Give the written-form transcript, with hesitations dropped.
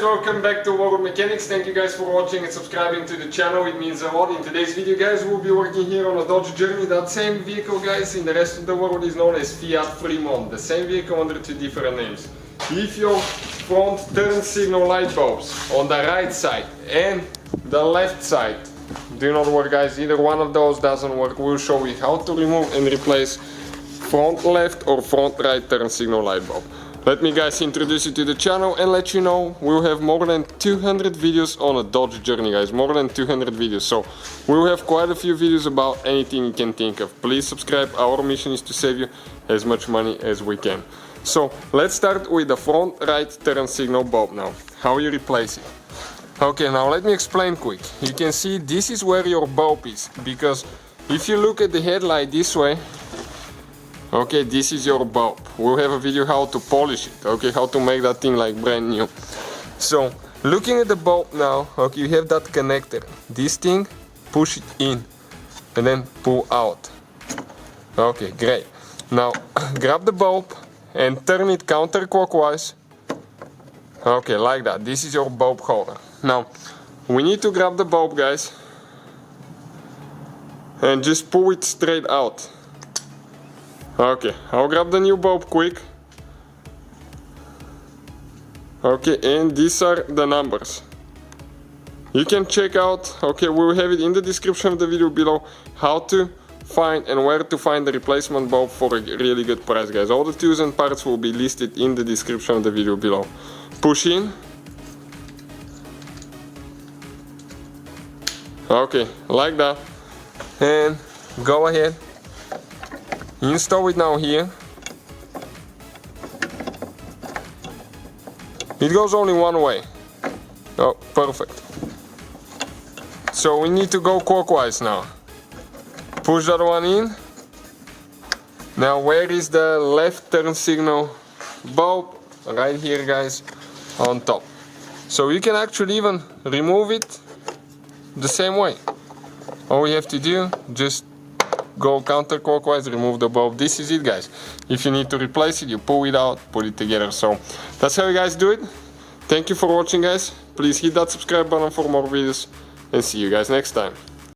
welcome back to World Mechanics. Thank you guys for watching and subscribing to the channel, it means a lot. In today's video guys, we'll be working here on a Dodge Journey. That same vehicle guys in the rest of the world is known as Fiat Freemont. The same vehicle under two different names. If your front turn signal light bulbs on the right side and the left side do not work guys, either one of those doesn't work, we'll show you how to remove and replace front left or front right turn signal light bulb. Let me guys introduce you to the channel and let you know we'll have more than 200 videos on a Dodge Journey guys, more than 200 videos, so we'll have quite a few videos about anything you can think of. Please subscribe, our mission is to save you as much money as we can. So let's start with the front right turn signal bulb now, how you replace it. Okay, now let me explain quick. You can see this is where your bulb is, because if you look at the headlight this way, okay, this is your bulb. We'll have a video how to polish it, okay, how to make that thing like brand new. So, looking at the bulb now, okay, you have that connector. This thing, push it in and then pull out. Okay, great. Now, grab the bulb and turn it counterclockwise. Okay, like that. This is your bulb holder. Now, we need to grab the bulb, guys, and just pull it straight out. Okay, I'll grab the new bulb quick. Okay, and these are the numbers. You can check out, okay, we'll have it in the description of the video below, how to find and where to find the replacement bulb for a really good price, guys. All the tools and parts will be listed in the description of the video below. Push in. Okay, like that. And go ahead. Install it now here. It goes only one way. Oh, perfect. So we need to go clockwise now. Push that one in. Now where is the left turn signal bulb? Right here guys, on top. So you can actually even remove it the same way. All we have to do, just go counterclockwise, remove the bulb. This is it guys. If you need to replace it, you pull it out, put it together. So that's how you guys do it. Thank you for watching guys. Please hit that subscribe button for more videos and see you guys next time.